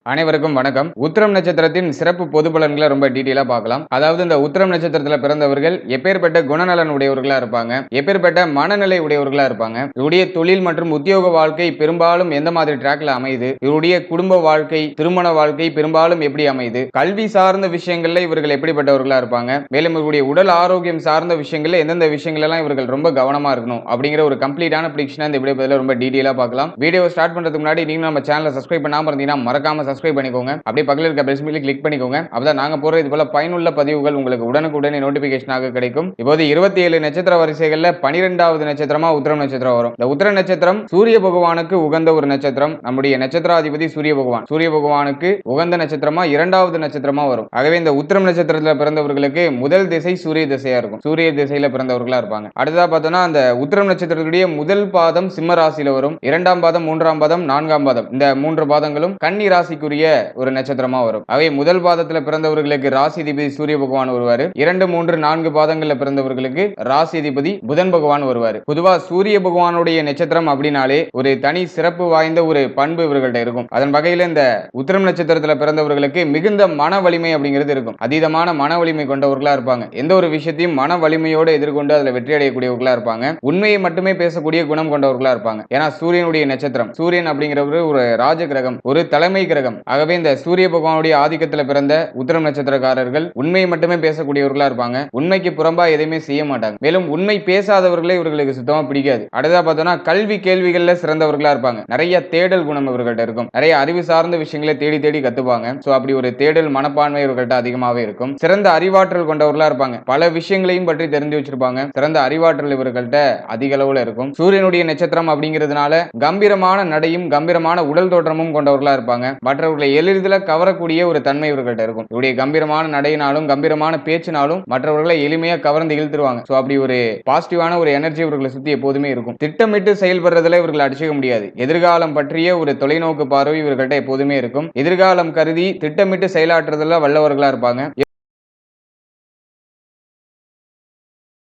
அனைவருக்கும் வணக்கம். உத்திரம் நட்சத்திரத்தின் சிறப்பு பொது பலன்களை ரொம்ப டீட்டெயிலா பார்க்கலாம். அதாவது இந்த உத்திரம் நட்சத்திரத்துல பிறந்தவர்கள் எப்பேற்பட்ட குணநலன் உடையவர்களா இருப்பாங்க, எப்பேற்பட்ட மனநிலை உடையவர்களா இருப்பாங்க, இவருடைய தொழில் மற்றும் உத்தியோக வாழ்க்கை பெரும்பாலும் எந்த மாதிரி ட்ராக்ல அமையுது, இவருடைய குடும்ப வாழ்க்கை, திருமண வாழ்க்கை பெரும்பாலும் எப்படி அமையுது, கல்வி சார்ந்த விஷயங்கள்ல இவர்கள் எப்படிப்பட்டவர்களா இருப்பாங்க, மேலும் இவருடைய உடல் ஆரோக்கியம் சார்ந்த விஷயங்கள்ல எந்தெந்த விஷயங்கள் எல்லாம் இவர்கள் ரொம்ப கவனமா இருக்கணும் அப்படிங்கிற ஒரு கம்ப்ளீட்டான ப்ரிடிக்ஷனை இந்த வீடியோ ரொம்ப டீட்டெயிலா பார்க்கலாம். வீடியோ ஸ்டார்ட் பண்றதுக்கு முன்னாடி நீங்க நம்ம சேனலை சப்ஸ்கிரைப் பண்ணாம இருந்தீங்கன்னா மறக்காம சப்ஸ்கிரைப் பண்ணிக்கோங்க. அப்படியே பக்கத்துல இருக்க பெல் சிம்பலை கிளிக் பண்ணிக்கோங்க. அப்பதான் நாங்க போற இது போல பயனுள்ள பதிவுகள் உங்களுக்கு உடனுக்குடனே நோட்டிபிகேஷனாக கிடைக்கும். இப்போது 27 நட்சத்திர வரிசைகள்ல 12வது நட்சத்திரமா உத்திரம் நட்சத்திரம் வரும். இந்த உத்திர நட்சத்திரம் சூரிய பகவானுக்கு உகந்த ஒரு நட்சத்திரம். நம்முடைய நட்சத்திராதிபதி சூரிய பகவான். சூரிய பகவானுக்கு உகந்த நட்சத்திரமா 2வது நட்சத்திரமா வரும். ஆகவே இந்த உத்திரம் நட்சத்திரத்துல பிறந்தவர்களுக்கு முதல் திசை சூரிய திசையா இருக்கும். சூரிய திசையில பிறந்தவர்களா இருப்பாங்க. அடுத்ததா பார்த்தோம்னா அந்த உத்திரம் நட்சத்திரத்துடைய முதல் பாதம் சிம்ம ராசியில வரும். 2ஆம் பாதம், 3ஆம் பாதம், 4ஆம் பாதம் இந்த 3 பாதங்களும் கன்னி ராசிக்குரிய ஒரு நட்சத்திரமா வரும். அவை முதல் பாதத்துல பிறந்தவர்களுக்கு ராசி அதிபதி சூரிய பகவான் வருவாரு. 2, 3, 4 பாதங்கள்ல பிறந்தவர்களுக்கு ராசி அதிபதி புதன் பகவான் வருவாரு. பொதுவா சூரிய பகவானுடைய நட்சத்திரம் அப்படின்னாலே ஒரு தனி சிறப்பு வாய்ந்த ஒரு பண்பு இவர்கள்ட்ட இருக்கும். அதன் வகையில இந்த உத்திரம் நட்சத்திரத்துல பிறந்தவர்களுக்கு மிகுந்த மன வலிமை அப்படிங்கிறது இருக்கும். அதீதமான மன வலிமை கொண்டவர்களா இருப்பாங்க. எந்த ஒரு விஷயத்தையும் மன வலிமையோடு எதிர்கொண்டு அதுல வெற்றி அடையக்கூடியவர்களா இருப்பாங்க. உண்மையை மட்டுமே பேசக்கூடிய குணம் கொண்டவர்களா இருப்பாங்க. ஏன்னா சூரியனுடைய நட்சத்திரம், சூரியன் அப்படிங்கிறவர் ஒரு ராஜ கிரகம், ஒரு தலைமை கிரகம். ஆகவே இந்த சூரிய பகவானுடைய ஆதிக்கத்தில் பிறந்த உத்திரம் நட்சத்திரக்காரர்கள் உண்மையை மட்டுமே பேசக்கூடியவர்களா இருப்பாங்க. உண்மைக்கு புறம்பா எதையுமே செய்ய மாட்டாங்க. மேலும் உண்மை பேசாதவர்களே இவர்களுக்கு சுத்தமா பிடிக்காது. அடுத்ததா பார்த்தோம்னா கல்வி கேள்விகள்ல சிறந்தவர்களா இருப்பாங்க. நிறைய தேடல் குணம் இவர்கள்ட்ட இருக்கும். நிறைய அறிவு சார்ந்த விஷயங்களை தேடி தேடி கத்துப்பாங்க. சோ அப்படி ஒரு தேடல் மனப்பான்மை இவர்கள்ட்ட அதிகமாவே இருக்கும். சிறந்த அறிவாற்றல் கொண்டவர்களா இருப்பாங்க. பல விஷயங்களையும் பற்றி தெரிஞ்சு வச்சிருப்பாங்க. சிறந்த அறிவாற்றல் இவர்கள்ட்ட அதிக அளவுல இருக்கும். சூரியனுடைய நட்சத்திரம் அப்படிங்கிறதுனால கம்பீரமான நடையும் கம்பீரமான உடல் தோற்றமும் கொண்டவர்களா இருப்பாங்க. மற்றவர்களை எளிதில் கவரக்கூடிய ஒரு தன்மை இவர்கள்ட்ட இருக்கும். இவருடைய கம்பீரமான நடையினாலும் கம்பீரமான பேச்சினாலும் மற்றவர்களை எளிமையா கவர்ந்து இழுத்துருவாங்க. சோ அப்படி ஒரு பாசிட்டிவான ஒரு எனர்ஜி இவர்களை சுத்தி எப்போதுமே இருக்கும். திட்டமிட்டு செயல்படுறதுல இவர்கள் அடிச்சுக்க முடியாது. எதிர்காலம் பற்றிய ஒரு தொலைநோக்கு பார்வை இவர்கள்ட்ட எப்போதுமே இருக்கும். எதிர்காலம் கருதி திட்டமிட்டு செயலாற்றுறதுல வல்லவர்களா இருப்பாங்க.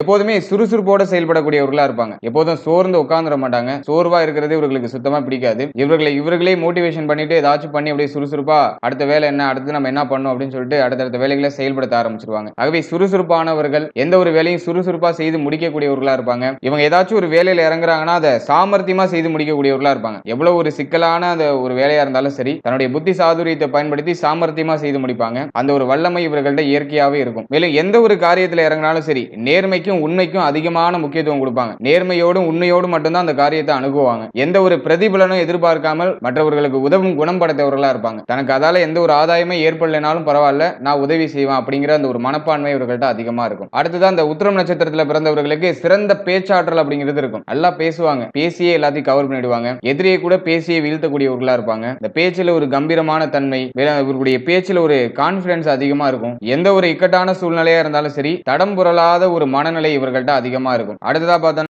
எப்போதுமே சுறுசுறுப்போட செயல்படக்கூடியவர்களா இருப்பாங்க. எப்போதும் சோர்ந்து உட்கார்ந்துட மாட்டாங்க. சோர்வா இருக்கிறது இவர்களுக்கு சுத்தமா பிடிக்காது. இவர்களே மோட்டிவேஷன் பண்ணிட்டு ஏதாச்சும் பண்ணி அப்படியே சுறுசுறுப்பா அடுத்த வேலை என்ன, அடுத்து நம்ம என்ன பண்ணணும் அப்படின்னு சொல்லிட்டு அடுத்தடுத்த வேலைகளை செயல்படுத்த ஆரம்பிச்சிருவாங்க. ஆகவே சுறுசுறுப்பானவர்கள் எந்த ஒரு வேலையும் சுறுசுறுப்பா செய்து முடிக்கக்கூடியவர்களா இருப்பாங்க. இவங்க ஏதாச்சும் ஒரு வேலையில இறங்குறாங்கன்னா அதை சாமர்த்தியமா செய்து முடிக்கக்கூடியவர்களா இருப்பாங்க. எவ்வளவு ஒரு சிக்கலான அந்த ஒரு வேலையா இருந்தாலும் சரி, தன்னுடைய புத்தி சாதுரியத்தை பயன்படுத்தி சாமர்த்தியமா செய்து முடிப்பாங்க. அந்த ஒரு வல்லமை இவர்கள்ட்ட இயற்கையாவே இருக்கும். மேலும் எந்த ஒரு காரியத்தில் இறங்கினாலும் சரி, நேர்மைக்கும் உண்மைக்கும் அதிகமான முக்கியத்துவம் கொடுப்பாங்க. நேர்மையோடும் உண்மையோடும் மட்டும்தான் அந்த காரியத்தை அணுகுவாங்க. எந்த ஒரு பிரதிபலனும் எதிர்பார்க்காமல் மற்றவர்களுக்கு உதவும் குணம் படைத்தவர்களா இருப்பாங்க. தனக்கு அதால எந்த ஒரு ஆதாயமே ஏற்படலைனாலும் பரவாயில்ல, நான் உதவி செய்வேன் அப்படிங்கிற அந்த ஒரு மனப்பான்மை இவர்கள்ட்ட அதிகமா இருக்கும். அடுத்ததான் அந்த உத்திரம் நட்சத்திரத்துல பிறந்தவர்களுக்கு சிறந்த பேச்சாற்றல் அப்படிங்கிறது இருக்கும். நல்லா பேசுவாங்க. பேசியே எல்லாத்தையும் கவர் பண்ணிடுவாங்க. எதிரியை கூட பேசியே வீழ்த்தக்கூடியவர்களா இருப்பாங்க. இந்த பேச்சில் ஒரு கம்பீரமான தன்மை, இவர்களுடைய பேச்சில் ஒரு கான்பிடன்ஸ் அதிகமா இருக்கும். எந்த ஒரு இக்கட்டான சூழ்நிலையா இருந்தாலும் சரி, தடம் புரளாத ஒரு மனநிலை இவர்கள்ட்ட அதிகமா இருக்கும். அடுத்ததா பார்த்தா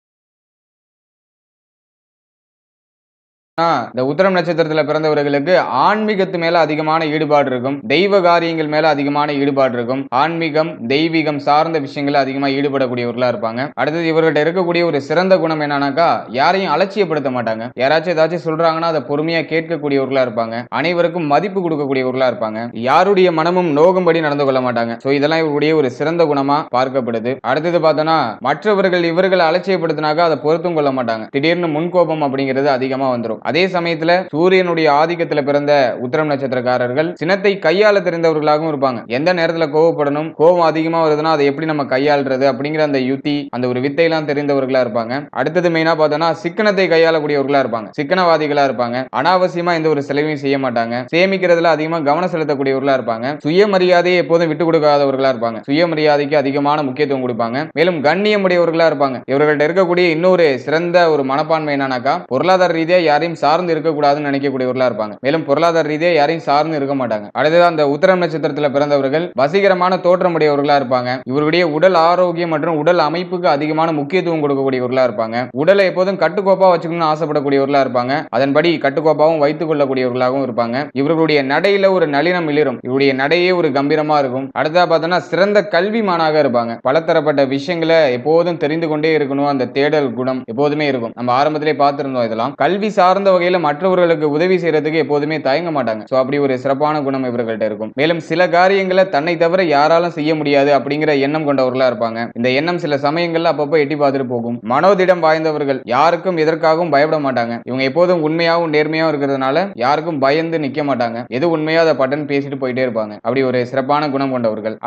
இந்த உத்திரம் நட்சத்திரத்துல பிறந்தவர்களுக்கு ஆன்மீகத்து மேல அதிகமான ஈடுபாடு இருக்கும். தெய்வ காரியங்கள் மேல அதிகமான ஈடுபாடு இருக்கும். ஆன்மீகம், தெய்வீகம் சார்ந்த விஷயங்கள அதிகமா ஈடுபடக்கூடியவர்களா இருப்பாங்க. அடுத்தது இவர்கிட்ட இருக்கக்கூடிய ஒரு சிறந்த குணம் என்னன்னாக்கா, யாரையும் அலட்சியப்படுத்த மாட்டாங்க. யாராச்சும் ஏதாச்சும் சொல்றாங்கன்னா அதை பொறுமையா கேட்கக்கூடியவர்களா இருப்பாங்க. அனைவருக்கும் மதிப்பு கொடுக்கக்கூடியவர்களா இருப்பாங்க. யாருடைய மனமும் நோகும்படி நடந்து கொள்ள மாட்டாங்க. சோ இதெல்லாம் இவருடைய ஒரு சிறந்த குணமா பார்க்கப்படுது. அடுத்தது பார்த்தோம்னா மற்றவர்கள் இவர்களை அலட்சியப்படுத்தினாக்கா அதை பொறுத்தும் கொள்ள மாட்டாங்க. திடீர்னு முன்கோபம் அப்படிங்கிறது அதிகமா வந்துடும். அதே சமயத்துல சூரியனுடைய ஆதிக்கத்துல பிறந்த உத்திரம் நட்சத்திரக்காரர்கள் சினத்தை கையாள தெரிந்தவர்களாகவும் இருப்பாங்க. எந்த நேரத்துல கோவப்படணும், கோபம் அதிகமா வருதுன்னா அதை எப்படி நம்ம கையாளுறது அப்படிங்கிற அந்த யுத்தி, அந்த ஒரு வித்தையெல்லாம் தெரிந்தவர்களா இருப்பாங்க. அடுத்தது மெயினா பார்த்தோம்னா சிக்கனத்தை கையாளக்கூடியவர்களா இருப்பாங்க. சிக்கனவாதிகளா இருப்பாங்க. அனாவசியமா எந்த ஒரு செலவையும் செய்ய மாட்டாங்க. சேமிக்கிறதுல அதிகமா கவனம் செலுத்தக்கூடியவர்களா இருப்பாங்க. சுயமரியாதையை எப்போதும் விட்டு கொடுக்காதவர்களா இருப்பாங்க. சுயமரியாதைக்கு அதிகமான முக்கியத்துவம் கொடுப்பாங்க. மேலும் கண்ணியம் உடையவர்களா இருப்பாங்க. இவர்கள்ட்ட இருக்கக்கூடிய இன்னொரு சிறந்த ஒரு மனப்பான்மை என்னன்னாக்கா, பொருளாதார ரீதியா யாரையும் சார்ந்து இருக்கக்கூடாதுன்னு நினைக்கக்கூடியவர்களா இருப்பாங்க. மேலும் பொருளாதார ரீதியா யாரையும் சார்ந்து இருக்க மாட்டாங்க. அடுத்தது அந்த உத்திரம் நட்சத்திரத்துல பிறந்தவர்கள் வசீகரமான தோற்றம் உடையவர்களா இருப்பாங்க. இவருடைய உடல் ஆரோக்கியம் மற்றும் உடல் அமைப்புக்கு அதிகமான முக்கியத்துவம் கொடுக்கக்கூடியவர்களா இருப்பாங்க. உடலை எப்போதும் கட்டுக்கோப்பா வச்சுக்கணும்னு ஆசைப்படக்கூடியவர்களா இருப்பாங்க. அதன்படி கட்டுக்கோப்பாவும் வைத்துக் கொள்ளக்கூடியவர்களாகவும் இருப்பாங்க. இவர்களுடைய நடையில ஒரு நளினம் மிளிரும். இவருடைய நடையே ஒரு கம்பீரமா இருக்கும். அடுத்ததா பார்த்தோம்னா சிறந்த கல்விமானாக இருப்பாங்க. பலதரப்பட்ட விஷயங்களை எப்போதும் தெரிந்து கொண்டே இருக்கணும். அந்த தேடல் குணம் எப்போதுமே இருக்கும். நம்ம ஆரம்பத்திலே பார்த்திருந்தோம். இதெல்லாம் கல்வி சார்ந்த சார்ந்த வகையில மற்றவர்களுக்கு உதவி செய்யறதுக்கு எப்போதுமே தயங்க மாட்டாங்க. சோ அப்படி ஒரு சிறப்பான குணம் இவர்கள்ட்ட இருக்கும். மேலும் சில காரியங்களை தன்னை தவிர யாராலும் செய்ய முடியாது அப்படிங்கிற எண்ணம் கொண்டவர்களா இருப்பாங்க. இந்த எண்ணம் சில சமயங்கள்ல அப்பப்போ எட்டி பார்த்துட்டு போகும். மனோதிடம் வாய்ந்தவர்கள், யாருக்கும் எதற்காகவும் பயப்பட மாட்டாங்க. இவங்க எப்போதும் உண்மையாவும் நேர்மையாவும் இருக்கிறதுனால யாருக்கும் பயந்து நிக்க மாட்டாங்க. எது உண்மையோ அதை பட்டன் பேசிட்டு போயிட்டே இருப்பாங்க. அப்படி ஒரு சிறப்பான குணம் கொண்டவர்கள்.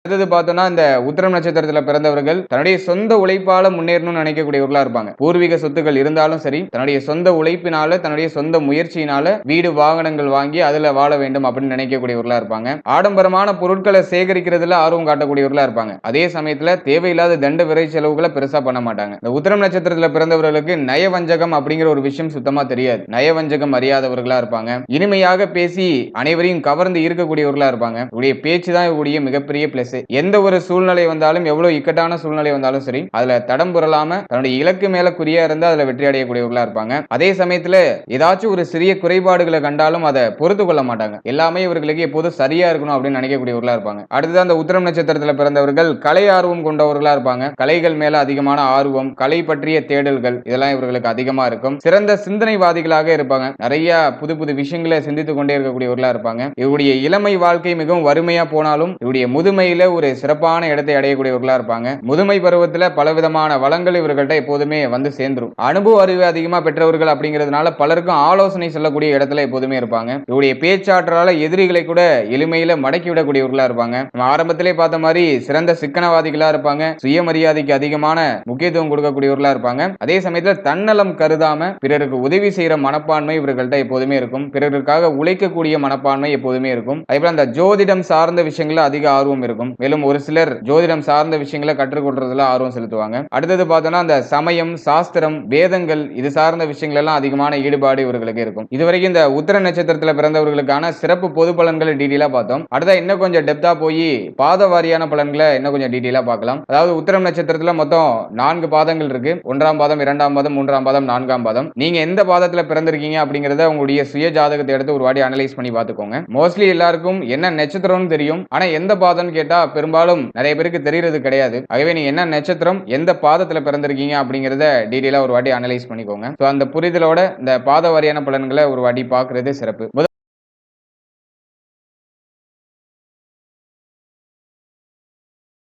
அடுத்தது பார்த்தோம்னா இந்த உத்திரம் நட்சத்திரத்துல பிறந்தவர்கள் தன்னுடைய சொந்த உழைப்பால முன்னேறணும்னு நினைக்கக்கூடியவர்களா இருப்பாங்க. பூர்வீக சொத்துக்கள் இருந்தாலும் சரி, தன்னுடைய சொந்த உழைப்பினால, தன்னுடைய சொந்த முயற்சியினால வீடு வாகனங்கள் வாங்கி அதுல வாழ வேண்டும் அப்படின்னு நினைக்கக்கூடியவர்களா இருப்பாங்க. ஆடம்பரமான பொருட்களை சேகரிக்கிறதுல ஆர்வம் காட்டக்கூடியவர்களா இருப்பாங்க. அதே சமயத்துல தேவையில்லாத தண்ட விரை செலவுகளை பெருசா பண்ண மாட்டாங்க. இந்த உத்திரம் நட்சத்திரத்துல பிறந்தவர்களுக்கு நயவஞ்சகம் அப்படிங்கிற ஒரு விஷயம் சுத்தமா தெரியாது. நயவஞ்சகம் அறியாதவர்களா இருப்பாங்க. இனிமையாக பேசி அனைவரையும் கவர்ந்து ஈர்க்கக்கூடியவர்களா இருப்பாங்க. இவருடைய பேச்சு தான் இவருடைய மிகப்பெரிய பிளஸ். எந்த ஒரு சூழ்நிலை வந்தாலும், எவ்வளவு இக்கட்டான சூழ்நிலை வந்தாலும் சரி, அதுல தடம் புரளாம தன்னுடைய இலக்கு மேல குறியா இருந்து அதுல வெற்றி அடையக்கூடியவர்களா இருப்பாங்க. அதே சமயத்துல ஏதாச்சும் ஒரு சிறிய குறைபாடுகளை கண்டாலும் அதை பொறுத்து கொள்ள மாட்டாங்க. எல்லாமே இவர்களுக்கு எப்போதும் சரியா இருக்கணும் அப்படின்னு நினைக்கக்கூடியவர்களா இருப்பாங்க. அடுத்தது அந்த உத்திரம் நட்சத்திரத்துல பிறந்தவர்கள் கலை ஆர்வம் கொண்டவர்களா இருப்பாங்க. கலைகள் மேல அதிகமான ஆர்வம், கலை பற்றிய தேடல்கள் இதெல்லாம் இவர்களுக்கு அதிகமா இருக்கும். சிறந்த சிந்தனைவாதிகளாக இருப்பாங்க. நிறைய புது புது விஷயங்களை சிந்தித்துக் கொண்டே இருக்கக்கூடியவர்களா இருப்பாங்க. இவருடைய இளமை வாழ்க்கை மிகவும் வறுமையா போனாலும் இவருடைய முதுமையில ஒரு சிறப்பான இடத்தை அடையக்கூடியவர்களா இருப்பாங்க. முதுமை பருவத்தில் பலவிதமான வளங்கள் இவர்கள்ட்ட எப்போதுமே வந்து சேர்ந்துரும். அனுபவ அறிவு அதிகமா பெற்றவர்கள் அப்படிங்கிறதுனால பலருக்கும் ஆலோசனை சொல்லக்கூடிய இடத்துல எப்போதுமே இருப்பாங்க. இவருடைய பேச்சாற்றலால எதிரிகளை கூட எளிமையில மடக்கி விடக்கூடியவர்களா இருப்பாங்க. நம்ம ஆரம்பத்திலே பார்த்த மாதிரி சிறந்த சிக்கனவாதிகளா இருப்பாங்க. சுயமரியாதைக்கு அதிகமான முக்கியத்துவம் கொடுக்கக்கூடியவர்களா இருப்பாங்க. அதே சமயத்தில் தன்னலம் கருதாம பிறருக்கு உதவி செய்யற மனப்பான்மை இவர்கள்ட்ட எப்போதுமே இருக்கும். பிறருக்காக உழைக்கக்கூடிய மனப்பான்மை எப்போதுமே இருக்கும். அதே போல அந்த ஜோதிடம் சார்ந்த விஷயங்கள்ல அதிக ஆர்வம் இருக்கும். மேலும் ஒரு சிலர் ஜோதிடம் சார்ந்த விஷயங்களை கற்றுக்கொள்றதுல ஆர்வம் செலுத்துவாங்க. அடுத்தது பார்த்தோம்னா அந்த சமயம், சாஸ்திரம், வேதங்கள் இது சார்ந்த விஷயங்கள் எல்லாம் அதிகமான ஈடுபாடு இவர்களுக்கு இருக்கும். இதுவரைக்கும் இந்த உத்திர நட்சத்திரத்தில் பிறந்தவர்களுக்கான சிறப்பு பொது பலன்களை டீட்டெயிலா பார்த்தோம். அடுத்த இன்னும் கொஞ்சம் டெப்தா போய் பாத வாரியான பலன்களை இன்னும் கொஞ்சம் டீட்டெயிலா பார்க்கலாம். அதாவது உத்திரம் நட்சத்திரத்துல மொத்தம் 4 பாதங்கள் இருக்கு. 1ஆம் பாதம், 2ஆம் பாதம், 3ஆம் பாதம், 4ஆம் பாதம். நீங்க எந்த பாதத்துல பிறந்திருக்கீங்க அப்படிங்கறத உங்களுடைய சுய ஜாதகத்தை எடுத்து ஒரு வாட்டி அனலைஸ் பண்ணி பார்த்துக்கோங்க. மோஸ்ட்லி எல்லாருக்கும் என்ன நட்சத்திரம்னு தெரியும். ஆனா எந்த பாதம்னு கேட்டா பெரும்பாலும் நிறைய பேருக்கு தெரியறது கிடையாது. ஆகவே நீங்க என்ன நட்சத்திரம், எந்த பாதத்துல பிறந்திருக்கீங்க அப்படிங்கறத டீடைலா ஒரு வாட்டி அனலைஸ் பண்ணிக்கோங்க. சோ அந்த புரிதலோட இந்த பாத வாரியான பலன்களை ஒரு வாட்டி பார்க்கிறது சிறப்பு.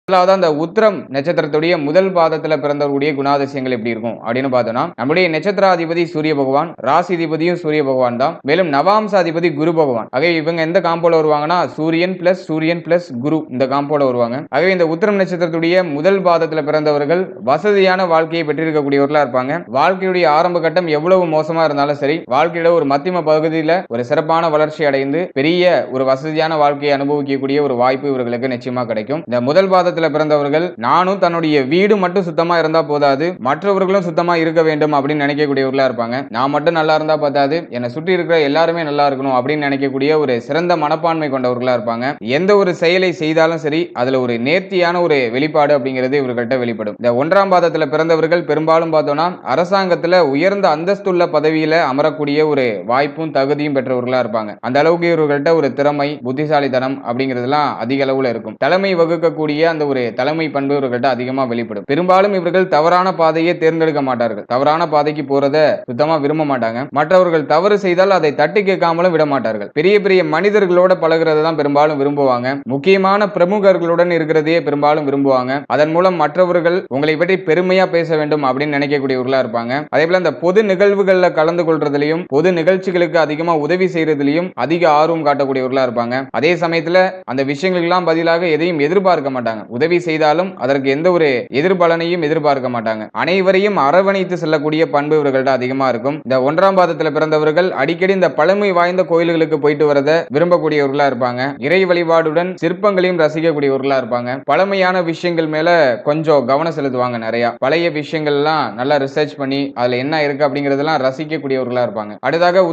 முதலாவது அந்த உத்திரம் நட்சத்திரத்துடைய முதல் பாதத்துல பிறந்தவருடைய குணாதிசயங்கள் எப்படி இருக்கும் அப்படின்னு பார்த்தோம்னா, நம்முடைய நட்சத்திராதிபதி சூரிய பகவான், ராசிதிபதியும் சூரிய பகவான் தான். மேலும் நவாம்சாதிபதி குரு பகவான். ஆகவே இவங்க எந்த காம்போல வருவாங்கன்னா சூரியன் பிளஸ் குரு இந்த காம்போல வருவாங்க. ஆகவே இந்த உத்திரம் நட்சத்திரத்துடைய முதல் பாதத்துல பிறந்தவர்கள் வசதியான வாழ்க்கையை பெற்றிருக்கக்கூடியவர்களா இருப்பாங்க. வாழ்க்கையுடைய ஆரம்ப கட்டம் எவ்வளவு மோசமா இருந்தாலும் சரி, வாழ்க்கையோட ஒரு மத்தியம பகுதியில ஒரு சிறப்பான வளர்ச்சி அடைந்து பெரிய ஒரு வசதியான வாழ்க்கையை அனுபவிக்கக்கூடிய ஒரு வாய்ப்பு இவர்களுக்கு நிச்சயமா கிடைக்கும். இந்த முதல் பாதத்துல பிறந்தவர்கள் நானும் தன்னுடைய வீடு மட்டும் சுத்தமா இருந்தா போதாது, மற்றவர்களும் சுத்தமா இருக்க வேண்டும் அப்படின்னு நினைக்கக்கூடியவர்களா இருப்பாங்க. நான் மட்டும் நல்லா இருந்தா போதாது, என்னை சுற்றி இருக்கிற எல்லாருமே நல்லா இருக்கணும் அப்படின்னு நினைக்கக்கூடிய ஒரு சிறந்த மனப்பான்மை கொண்டவர்களா இருப்பாங்க. எந்த ஒரு செயலை செய்தாலும் சரி அதுல ஒரு நேர்த்தியான ஒரு வெளிப்பாடு அப்படிங்கிறது இவர்கள்ட்ட வெளிப்படும். இந்த 1ஆம் பாதத்துல பிறந்தவர்கள் பெரும்பாலும் பார்த்தோம்னா அரசாங்கத்துல உயர்ந்த அந்தஸ்துள்ள பதவியில அமரக்கூடிய ஒரு வாய்ப்பும் தகுதியும் பெற்றவர்களா இருப்பாங்க. அந்த அளவுக்கு இவர்கள்ட்ட ஒரு திறமை, புத்திசாலித்தனம் அப்படிங்கிறதுலாம் அதிக அளவுல இருக்கும். தலைமை வகுக்கக்கூடிய அந்த ஒரு தலைமை பண்பு இவர்கள்ட்ட அதிகமா வெளிப்படும். பெரும்பாலும் இவர்கள் தவறான பாதையை தேர்ந்தெடுக்க மாட்டார்கள். தவறான பாதைக்கு போறத சுத்தமா விரும்ப மாட்டாங்க. மற்றவர்கள் தவறு செய்தால் அதை தட்டி கேட்காமலும் விட மாட்டார்கள். பெரிய பெரிய மனிதர்களோட பழகுறதை தான் பெரும்பாலும் விரும்புவாங்க. முக்கியமான பிரமுகர்களுடன் இருக்கிறதையே பெரும்பாலும் விரும்புவாங்க. அதன் மூலம் மற்றவர்கள் உங்களை பற்றி பெருமையா பேச வேண்டும் அப்படின்னு நினைக்கக்கூடியவர்களா இருப்பாங்க. அதே போல அந்த பொது நிகழ்வுகள்ல கலந்து கொள்றதுலயும் பொது நிகழ்ச்சிகளுக்கு அதிகமா உதவி செய்யறதுலயும் அதிக ஆர்வம் காட்டக்கூடியவர்களா இருப்பாங்க. அதே சமயத்துல அந்த விஷயங்களுக்கெல்லாம் பதிலாக எதையும் எதிர்பார்க்க மாட்டாங்க. உதவி செய்தாலும் அதற்கு எந்த ஒரு எதிர்பலனையும் எதிர்பார்க்க மாட்டாங்க. அனைவரையும் அரவணைத்து செல்லக்கூடிய பண்பு இவர்கள்ட்ட அதிகமா இருக்கும். இந்த 1ஆம் பாதத்துல பிறந்தவர்கள் அடிக்கடி இந்த பழமை வாய்ந்த கோயில்களுக்கு போயிட்டு வரத விரும்பக்கூடியவர்களா இருப்பாங்க. இறை வழிபாடுடன் சிற்பங்களையும் ரசிக்கக்கூடியவர்களா இருப்பாங்க. பழமையான விஷயங்கள் மேல கொஞ்சம் கவனம் செலுத்துவாங்க. நிறைய பழைய விஷயங்கள் எல்லாம் நல்லா ரிசர்ச் பண்ணி அதுல என்ன இருக்கு அப்படிங்கறதெல்லாம் ரசிக்கக்கூடியவர்களா இருப்பாங்க. அடுத்ததாக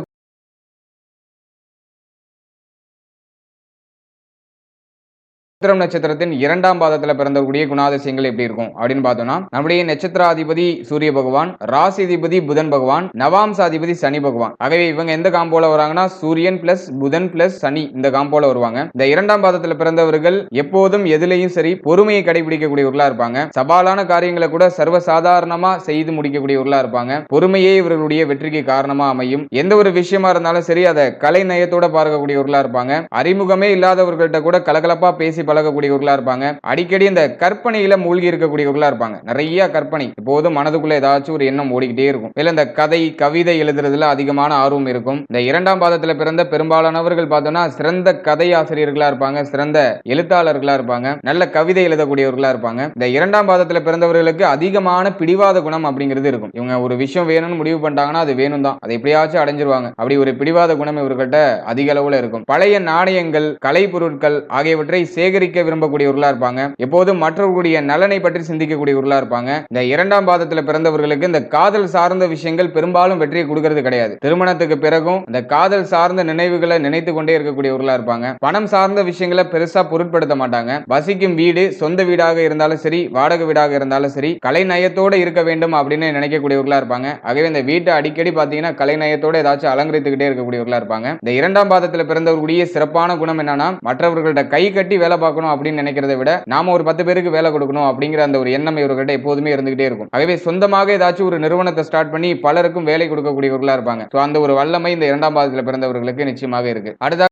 உத்திரம் நட்சத்திரத்தின் 2ஆம் பாதத்துல பிறந்தக்கூடிய குணாதிசயங்கள் எப்படி இருக்கும் அப்படின்னு பார்த்தோம்னா, நம்முடைய நட்சத்திராதிபதி சூரிய பகவான், ராசிதிபதி புதன் பகவான், நவாம்சாதிபதி சனி பகவான். ஆகவே இவங்க எந்த காம்போல வராங்கன்னா சூரியன் பிளஸ் புதன் பிளஸ் சனி இந்த காம்போல வருவாங்க. இந்த 2ஆம் பாதத்துல பிறந்தவர்கள் எப்போதும் எதிலையும் சரி பொறுமையை கடைபிடிக்கக்கூடியவர்களா இருப்பாங்க. சவாலான காரியங்களை கூட சர்வசாதாரணமா செய்து முடிக்கக்கூடியவர்களா இருப்பாங்க. பொறுமையே இவர்களுடைய வெற்றிக்கு காரணமா அமையும். எந்த ஒரு விஷயமா இருந்தாலும் சரி அதை கலை நயத்தோட பார்க்கக்கூடியவர்களா இருப்பாங்க. அறிமுகமே இல்லாதவர்கள்ட்ட கூட கலகலப்பா பேசி பழகக்கூடியவர்களா இருப்பாங்க. அடிக்கடி இந்த கற்பனையில மூழ்கி இருக்கக்கூடியவர்களா இருப்பாங்க. நிறைய கற்பனை, எப்போதும் மனதுக்குள்ள ஏதாச்சும் ஒரு எண்ணம் ஓடிக்கிட்டே இருக்கும். இல்ல இந்த கதை கவிதை எழுதுறதுல அதிகமான ஆர்வம் இருக்கும். இந்த 2ஆம் பாதத்துல பிறந்த பெரும்பாலானவர்கள் பார்த்தோம்னா சிறந்த கதை ஆசிரியர்களா இருப்பாங்க, சிறந்த எழுத்தாளர்களா இருப்பாங்க, நல்ல கவிதை எழுதக்கூடியவர்களா இருப்பாங்க. இந்த 2ஆம் பாதத்துல பிறந்தவர்களுக்கு அதிகமான பிடிவாத குணம் அப்படிங்கிறது இருக்கும். இவங்க ஒரு விஷயம் வேணும்னு முடிவு பண்ணிட்டாங்கன்னா அது வேணும் தான், அதை எப்படியாச்சும் அடைஞ்சிருவாங்க. அப்படி ஒரு பிடிவாத குணம் இவர்கிட்ட அதிக அளவுல இருக்கும். பழைய நாணயங்கள், கலை பொருட்கள் ஆகியவற்றை சேகரிக்க விரும்பக்கூடியவர்களா இருப்பாங்க. எப்போதும் மற்றவர்களுடைய நலனை பற்றி சிந்திக்கக்கூடியவர்களா இருப்பாங்க. இந்த 2ஆம் பாதத்துல பிறந்தவர்களுக்கு இந்த காதல் சார்ந்த விஷயங்கள் பெரும்பாலும் வெற்றியை கொடுக்கிறது கிடையாது. திருமணத்துக்கு பிறகும் இந்த காதல் சார்ந்த நினைவுகளை நினைத்து கொண்டே இருக்கக்கூடியவர்களா இருப்பாங்க. பணம் சார்ந்த விஷயங்களை பெருசா பொருட்படுத்த மாட்டாங்க. வசிக்கும் வீடு சொந்த வீடாக இருந்தாலும் சரி, வாடகை வீடாக இருந்தாலும் சரி, கலை நயத்தோட இருக்க வேண்டும் அப்படின்னு நினைக்கக்கூடியவர்களா இருப்பாங்க. ஆகவே இந்த வீட்டை அடிக்கடி பாத்தீங்கன்னா கலை நயத்தோட ஏதாச்சும் அலங்கரித்துக்கிட்டே இருக்கக்கூடியவர்களா இருப்பாங்க. இந்த 2ஆம் பாதத்துல பிறந்தவர்களுடைய சிறப்பான குணம் என்னன்னா, மற்றவர்கள்ட்ட கை கட்டி வேலை பார்க்கணும் அப்படின்னு நினைக்கிறதை விட நாம ஒரு 10 பேருக்கு வேலை கொடுக்கணும் அப்படிங்கிற அந்த ஒரு எண்ணம் இவர்கிட்ட எப்போதுமே இருந்துகிட்டே இருக்கும். ஆகவே சொந்தமாக ஏதாச்சும் ஒரு நிறுவனத்தை ஸ்டார்ட் பண்ணி பலருக்கும் வேலை கொடுக்கக்கூடியவர்களா இருப்பாங்க. அந்த ஒரு வல்லமை இந்த 2ஆம் பாதத்துல பிறந்தவர்களுக்கு நிச்சயமாக இருக்கு. அடுத்த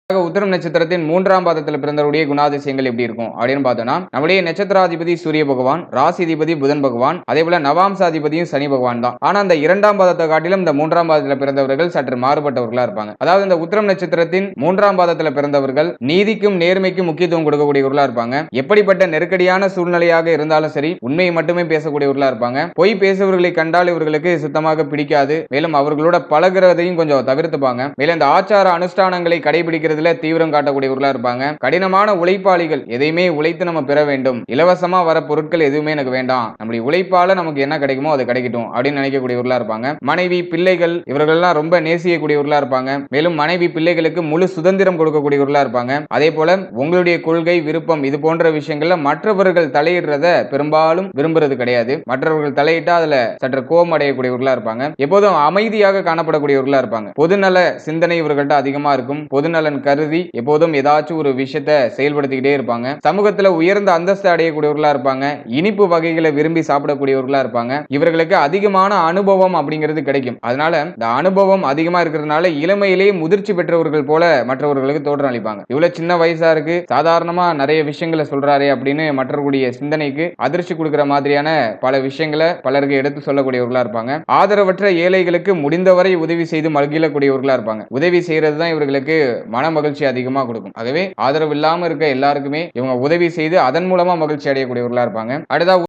உத்திரம் நட்சத்திரத்தின் 3ஆம் பாதத்தில் பிறந்தவருடைய குணாதிசயங்கள் எப்படி இருக்கும் அப்படின்னு பார்த்தோம்னா, நம்முடைய நட்சத்திராதிபதி சூரிய பகவான், ராசிதிபதி புதன் பகவான், அதே போல நவாம்சாதிபதியும் சனி பகவான் தான். ஆனா அந்த 2ஆம் பாதத்தை காட்டிலும் இந்த 3ஆம் பாதத்தில் பிறந்தவர்கள் சற்று மாறுபட்டவர்களா இருப்பாங்க. அதாவது இந்த உத்திரம் நட்சத்திரத்தின் 3ஆம் பாதத்தில் பிறந்தவர்கள் நீதிக்கும் நேர்மைக்கும் முக்கியத்துவம் கொடுக்கக்கூடியவர்களா இருப்பாங்க. எப்படிப்பட்ட நெருக்கடியான சூழ்நிலையாக இருந்தாலும் சரி உண்மையை மட்டுமே பேசக்கூடியவர்களா இருப்பாங்க. பொய் பேசுபவர்களை கண்டால் இவர்களுக்கு சுத்தமாக பிடிக்காது. மேலும் அவர்களோட பழகிறதையும் கொஞ்சம் தவிர்த்துப்பாங்க. மேலும் இந்த ஆச்சார அனுஷ்டானங்களை கடைபிடிக்கிறது தீவிரம் காட்டக்கூடியவர்களா இருப்பாங்க. கடினமான உழைப்பாளிகள், எதையுமே உழைத்து நம்ம பெற வேண்டும், இலவசமா வர பொருட்கள் எதுவுமே எனக்கு வேண்டாம், நம்முடைய உழைப்பால நமக்கு என்ன கிடைக்குமோ அது கிடைக்கட்டும் அப்படின்னு நினைக்கக்கூடியவர்களா இருப்பாங்க. மனைவி பிள்ளைகள் இவர்கள்லாம் ரொம்ப நேசிக்கக்கூடியவர்களா இருப்பாங்க. மேலும் மனைவி பிள்ளைகளுக்கு முழு சுதந்திரம் கொடுக்கக்கூடியவர்களா இருப்பாங்க. அதே போல உங்களுடைய கொள்கை விருப்பம் இது போன்ற விஷயங்கள்ல மற்றவர்கள் தலையிடுறத பெரும்பாலும் விரும்புறது கிடையாது. மற்றவர்கள் தலையிட்டா அதுல சற்று கோபம் அடையக்கூடியவர்களா இருப்பாங்க. எப்போதும் அமைதியாக காணப்படக்கூடியவர்களா இருப்பாங்க. பொதுநல சிந்தனை இவர்கள்ட்ட அதிகமா இருக்கும். பொதுநலன் கருதி எப்போதும் ஏதாச்சும் ஒரு விஷயத்தை செயல்படுத்திக்கிட்டே இருப்பாங்க. சமூகத்துல உயர்ந்த அந்தஸ்து அடையக்கூடியவர்களா இருப்பாங்க. இனிப்பு வகைகளை விரும்பி சாப்பிடக்கூடியவர்களா இருப்பாங்க. இவர்களுக்கு அதிகமான அனுபவம் அப்படிங்கிறது கிடைக்கும். அதனால இந்த அனுபவம் அதிகமா இருக்கிறதுனால இளமையிலேயே முதிர்ச்சி பெற்றவர்கள் போல மற்றவர்களுக்கு தோற்றம் அளிப்பாங்க. இவ்வளவு சின்ன வயசா இருக்கு, சாதாரணமா நிறைய விஷயங்களை சொல்றாரே அப்படின்னு மற்றவர்களுடைய சிந்தனைக்கு அதிர்ச்சி கொடுக்கிற மாதிரியான பல விஷயங்களை பலருக்கு எடுத்து சொல்லக்கூடியவர்களா இருப்பாங்க. ஆதரவற்ற ஏழைகளுக்கு முடிந்தவரை உதவி செய்து மகிழக்கூடியவர்களா இருப்பாங்க. உதவி செய்யறது தான் இவர்களுக்கு மன மகிழ்ச்சி அதிகமா கொடுக்கும். ஆகவே ஆதரவு இல்லாம இருக்க எல்லாருக்குமே இவங்க உதவி செய்து அதன் மூலமா மகிழ்ச்சி அடையக்கூடியவர்களா இருப்பாங்க. அடுத்த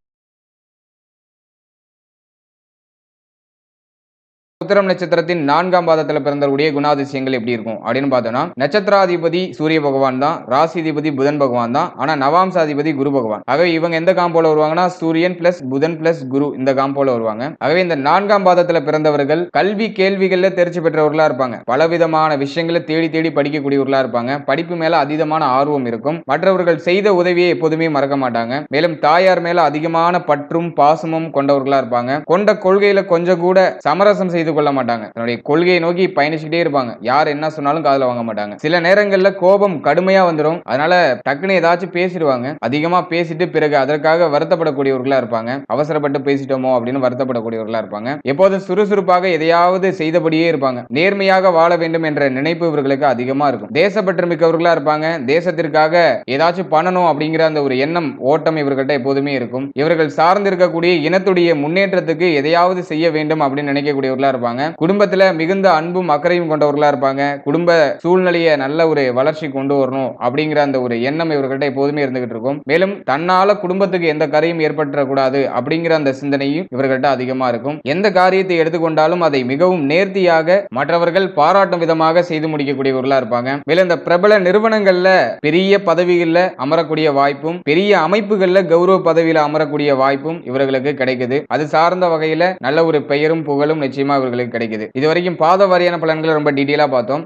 உத்திரம் நட்சத்திரத்தின் 4ஆம் பாதத்தில் பிறந்தவருடைய குணாதிசயங்கள் எப்படி இருக்கும் அப்படின்னு பார்த்தோம்னா, நட்சத்திராதிபதி சூரிய பகவான் தான், ராசிதிபதி புதன் பகவான் தான், ஆனா நவாம்சாதிபதி குரு பகவான். ஆகவே இவங்க எந்த காம்போல வருவாங்கன்னா சூரியன் பிளஸ் புதன் பிளஸ் குரு இந்த காம்போல வருவாங்க. ஆகவே இந்த 4ஆம் பாதத்தில் பிறந்தவர்கள் கல்வி கேள்விகள்ல தேர்ச்சி பெற்றவர்களா இருப்பாங்க. பலவிதமான விஷயங்களை தேடி தேடி படிக்கக்கூடியவர்களா இருப்பாங்க. படிப்பு மேல அதீதமான ஆர்வம் இருக்கும். மற்றவர்கள் செய்த உதவியை எப்போதுமே மறக்க மாட்டாங்க. மேலும் தாயார் மேல அதிகமான பற்றும் பாசமும் கொண்டவர்களா இருப்பாங்க. கொண்ட கொள்கையில கொஞ்சம் கூட சமரசம் செய்து கொள்ள மாட்டாங்க. தன்னுடைய கொள்கையை நோக்கி பயணிச்சுட்டே இருப்பாங்க. யார் என்ன சொன்னாலும் காதுல வாங்க மாட்டாங்க. சில நேரங்கள்ல கோபம் கடுமையா வந்துடும். அதனால டக்குன்னு ஏதாச்சும் பேசிடுவாங்க. அதிகமா பேசிட்டு பிறகு அதற்காக வருத்தப்படக்கூடியவர்களா இருப்பாங்க. அவசரப்பட்டு பேசிட்டோமோ அப்படின்னு வருத்தப்படக்கூடியவர்களா இருப்பாங்க. எப்போதும் சுறுசுறுப்பாக எதையாவது செய்தபடியே இருப்பாங்க. நேர்மையாக வாழ வேண்டும் என்ற நினைப்பு இவர்களுக்கு அதிகமா இருக்கும். தேசப்பற்று மிக்கவர்களா இருப்பாங்க. தேசத்திற்காக ஏதாச்சும் பண்ணணும் அப்படிங்கிற அந்த ஒரு எண்ணம் ஓட்டம் இவர்கிட்ட எப்போதுமே இருக்கும். இவர்கள் சார்ந்து இருக்கக்கூடிய இனத்துடைய முன்னேற்றத்துக்கு எதையாவது செய்ய வேண்டும் அப்படின்னு நினைக்கக்கூடியவர்களா இருப்பாங்க. குடும்பத்துல மிகுந்த அன்பும் அக்கறையும் கொண்டவர்களா இருப்பாங்க. குடும்ப சூழ்நிலையை நல்ல ஒரு வளர்ச்சி கொண்டு வரணும் அப்படிங்கிற அந்த ஒரு எண்ணம் இவர்கிட்ட எப்போதுமே இருந்துகிட்டு இருக்கும். மேலும் தன்னால குடும்பத்துக்கு எந்த கரையும் ஏற்பட்டக்கூடாது அப்படிங்கிற அந்த சிந்தனையும் இவர்கிட்ட அதிகமா இருக்கும். எந்த காரியத்தை எடுத்துக்கொண்டாலும் அதை மிகவும் நேர்த்தியாக மற்றவர்கள் பாராட்டும் விதமாக செய்து முடிக்கக்கூடியவர்களா இருப்பாங்க. மேலும் இந்த பிரபல நிறுவனங்கள்ல பெரிய பதவிகள்ல அமரக்கூடிய வாய்ப்பும், பெரிய அமைப்புகள்ல கௌரவ பதவியில அமரக்கூடிய வாய்ப்பும் இவர்களுக்கு கிடைக்குது. அது சார்ந்த வகையில நல்ல ஒரு பெயரும் புகழும் நிச்சயமா இவர்களுக்கு உங்களுக்கு கிடைக்குது. இது வரைக்கும் பாத வாரியான பலன்களை ரொம்ப டீட்டெயிலா பார்த்தோம்.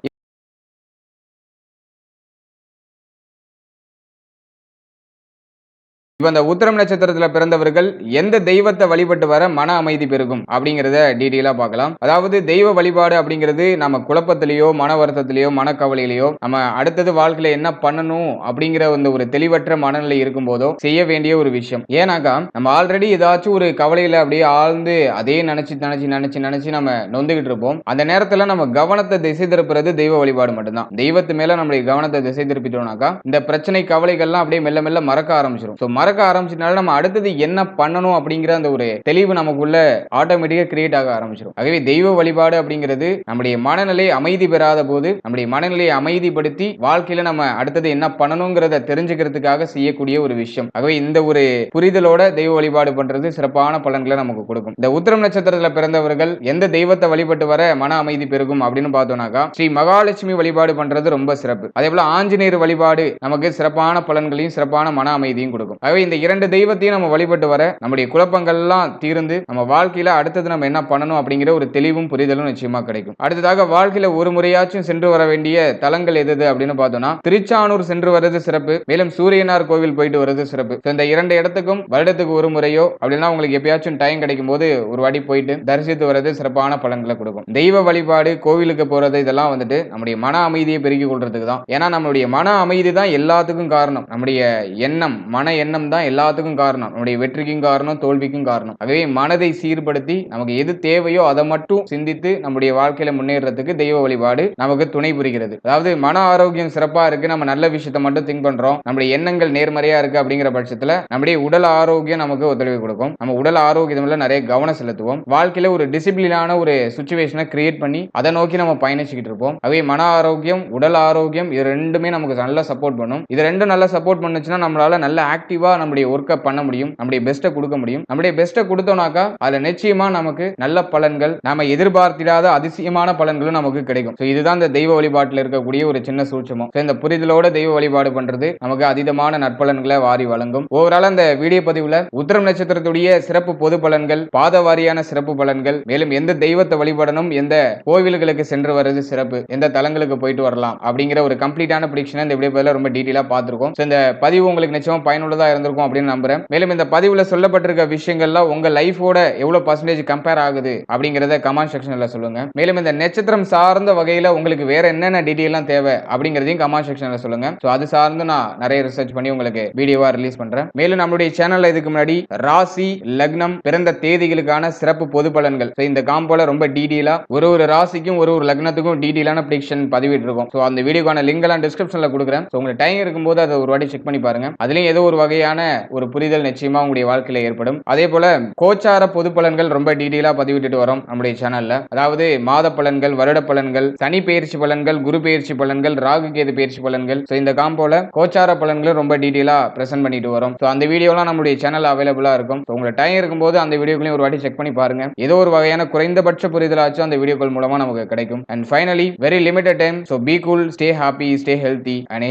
இப்ப அந்த உத்திரம் நட்சத்திரத்துல பிறந்தவர்கள் எந்த தெய்வத்தை வழிபட்டு வர மன அமைதி பெருகும் அப்படிங்கறத டீட்டெயிலா பார்க்கலாம். அதாவது தெய்வ வழிபாடு அப்படிங்கிறது நம்ம குழப்பத்திலேயோ மன வருத்தத்திலேயோ மனக்கவலையிலேயோ நம்ம அடுத்தது வாழ்க்கையில என்ன பண்ணணும் அப்படிங்கிற ஒரு தெளிவற்ற மனநிலை இருக்கும் போதோ செய்ய வேண்டிய ஒரு விஷயம். ஏன்னாக்கா நம்ம ஆல்ரெடி ஏதாச்சும் ஒரு கவலையில அப்படியே ஆழ்ந்து அதே நினைச்சு நினைச்சு நினைச்சு நினைச்சு நம்ம நொந்துகிட்டு இருப்போம். அந்த நேரத்துல நம்ம கவனத்தை திசை திருப்புறது தெய்வ வழிபாடு மட்டும்தான். தெய்வத்து மேல நம்மளுடைய கவனத்தை திசை திருப்பிட்டோம்னாக்கா இந்த பிரச்சனை கவலைகள்லாம் அப்படியே மெல்ல மெல்ல மறக்க ஆரம்பிச்சிடும். மறக்க ஆரம்பிச்சனால நம்ம அடுத்தது என்ன பண்ணணும் அப்படிங்கிற அந்த ஒரு தெளிவு நமக்குள்ள ஆட்டோமேட்டிக்கா கிரியேட் ஆக ஆரம்பிச்சிடும். ஆகவே தெய்வ வழிபாடு அப்படிங்கிறது நம்முடைய மனநிலை அமைதி பெறாத போது நம்முடைய மனநிலையை அமைதிப்படுத்தி வாழ்க்கையில நம்ம அடுத்தது என்ன பண்ணணுங்கிறத தெரிஞ்சுக்கிறதுக்காக செய்யக்கூடிய ஒரு விஷயம். ஆகவே இந்த ஒரு புரிதலோட தெய்வ வழிபாடு பண்றது சிறப்பான பலன்களை நமக்கு கொடுக்கும். இந்த உத்திரம் நட்சத்திரத்தில் பிறந்தவர்கள் எந்த தெய்வத்தை வழிபட்டு வர மன அமைதி பெருகும் அப்படின்னு பார்த்தோம்னாக்கா ஸ்ரீ மகாலட்சுமி வழிபாடு பண்றது ரொம்ப சிறப்பு. அதே போல ஆஞ்சநேயர் வழிபாடு நமக்கு சிறப்பான பலன்களையும் சிறப்பான மன அமைதியும் கொடுக்கும். ஆகவே இந்த இரண்டு தெய்வத்தையும் நம்ம வழிபட்டு வர நம்முடைய குழப்பங்கள்லாம் தீர்ந்து நம்ம வாழ்க்கையில அடுத்தது நம்ம என்ன பண்ணணும் அப்படிங்கிற ஒரு தெளிவும் புரிதலும் நிச்சயமா கிடைக்கும். அடுத்ததாக வாழ்க்கையில ஒரு முறையாச்சும் சென்று வர வேண்டிய தலங்கள் எது அப்படின்னு பார்த்தோம்னா திருச்சானூர் சென்று வருது சிறப்பு. மேலும் சூரியனார் கோவில் போயிட்டு வருது சிறப்பு. இந்த இரண்டு இடத்துக்கும் வருடத்துக்கு ஒரு முறையோ அப்படின்னா உங்களுக்கு எப்பயாச்சும் டைம் கிடைக்கும் போது ஒரு வாட்டி போயிட்டு தரிசித்து வர்றது சிறப்பான பலன்களை கொடுக்கும். தெய்வ வழிபாடு கோவிலுக்கு போறது இதெல்லாம் நம்முடைய மன அமைதியை பெருக்கிக் கொள்றதுக்கு தான். ஏன்னா நம்மளுடைய மன அமைதி தான் எல்லாத்துக்கும் காரணம். நம்முடைய எண்ணம் மன எண்ணம் தான் எல்லாத்துக்கும் காரணம். நம்முடைய வெற்றிக்கும் காரணம் தோல்விக்கும் காரணம். ஆகவே மனதை சீர்படுத்தி நமக்கு எது தேவையோ அதை மட்டும் சிந்தித்து நம்முடைய வாழ்க்கையில முன்னேறதுக்கு தெய்வ வழிபாடு நமக்கு துணை புரிகிறது. அதாவது மன ஆரோக்கியம் சிறப்பா இருக்கு, நம்ம நல்ல விஷயத்தை மட்டும் திங்க் பண்றோம், நம்முடைய எண்ணங்கள் நேர்மறையா இருக்கு அப்படிங்கிற பட்சத்துல நம்முடைய உடல் ஆரோக்கியம் நமக்கு ஒத்துழைப்பு கொடுக்கும். நம்ம உடல் ஆரோக்கியத்துல நிறைய கவனம் செலுத்துவோம். வாழ்க்கையில ஒரு டிசிப்ளினான ஒரு சிச்சுவேஷனை கிரியேட் பண்ணி அதை நோக்கி நம்ம பயணிச்சுக்கிட்டு இருப்போம். ஆகவே மன ஆரோக்கியம் உடல் ஆரோக்கியம் இது ரெண்டுமே நமக்கு நல்லா சப்போர்ட் பண்ணும். இது ரெண்டும் நல்லா சப்போர்ட் பண்ணுச்சுன்னா நம்மளால நல்ல ஆக்டிவா நம்முடைய ஒர்க்கை பண்ண முடியும், நம்முடைய பெஸ்ட்டை கொடுக்க முடியும். நம்முடைய பெஸ்ட்டை கொடுத்தோம்னாக்கா அதுல நிச்சயமா நமக்கு நல்ல பலன்கள், நாம எதிர்பார்த்திடாத அதிசயமான பலன்களும் நமக்கு கிடைக்கும். இதுதான் இந்த தெய்வ வழிபாட்டில் இருக்கக்கூடிய ஒரு சின்ன சூட்சமம். இந்த புரிதலோட தெய்வ வழிபாடு பண்றது நமக்கு அதீதமான நற்பலன்களை வாரி வழங்கும். ஓவரால் அந்த வீடியோ பதிவுல உத்திரம் நட்சத்திரத்துடைய சிறப்பு பொது பலன்கள், பாத வாரியான சிறப்பு பலன்கள், மேலும் எந்த தெய்வத்தை வழிபடணும், எந்த கோவில்களுக்கு சென்று வருது சிறப்பு, எந்த தலங்களுக்கு போயிட்டு வரலாம் அப்படிங்கிற ஒரு கம்ப்ளீட்டான பிரிடிக்ஷனை இந்த வீடியோ பதிவுல ரொம்ப டீடைலா பார்த்திருக்கோம். இந்த பதிவு உங்களுக்கு நிச்சயமா பயனுள்ளதா இருந்திருக்கும் அப்படின்னு நம்புறேன். மேலும் இந்த பதிவுல சொல்லப்பட்டிருக்க விஷயங்கள்லாம் உங்க லைஃபோட எவ்வளவு பர்சன்டேஜ் கம்பேர் ஆகுது அப்படிங்கறத கமெண்ட் செக்ஷன்ல சொல்லுங்க. மேலும் இந்த நட்சத்திரம் சார்ந்த வகையில உங்களுக்கு வேற என்னென்ன டீடைல்லாம் தேவை அப்படிங்கறதையும் கமெண்ட் செக்ஷன்ல சொல்லுங்க. அது சார்ந்து நான் நிறைய ரிசர்ச் பண்ணி உங்களுக்கு வீடியோவா ரிலீஸ் பண்றேன். மேலும் நம்மளுடைய சேனல்ல இதுக்கு முன்னாடி ராசி லக்னம் பிறந்த தேதிகளுக்கான சிறப்பு பொது பலன்கள் இந்த காம்போல ரொம்ப டீடைலா ஒரு ராசிக்கும் ஒரு லக்னத்துக்கும் டீடைலான ப்ரெடிக்ஷன் பதிவிட்டு இருக்கோம். அந்த வீடியோக்கான லிங்க் எல்லாம் டிஸ்கிரிப்ஷன்ல கொடுக்குறேன். உங்களுக்கு டைம் இருக்கும்போது அதை ஒரு வாட்டி செக் பண்ணி பாருங்க. அதுலயும் ஏதோ ஒரு வகையான ஒரு புரிதல் நிச்சயமா உங்களுடைய வாழ்க்கையில ஏற்படும். அதே போல கோச்சார பொது பலன்கள் ரொம்ப டீடைலா பதிவிட்டு வரோம் நம்முடைய சேனல்ல. அதாவது மாத பலன்கள், வருட பலன்கள், சனி பெயர்ச்சி பலன்கள், குரு பெயர்ச்சி பலன்கள், ராகு கேது பெயர்ச்சி பலன்கள், இந்த காம்போல கோச்சார பலன்கள் ரொம்ப டீடைலா பிரசன்ட் பண்ணிட்டு வரோம். அந்த வீடியோலாம் நம்முடைய சேனல் அவைலபிளா இருக்கும். உங்களுக்கு டைம் இருக்கும்போது அந்த வீடியோக்களையும் ஒரு வாட்டி செக் பண்ணி பாருங்க. ஏதோ ஒரு வகையான குறைந்தபட்ச புரிதலாச்சும் அந்த வீடியோக்கள் மூலமா நமக்கு கிடைக்கும். And finally very limited time. So be cool, stay happy, stay healthy and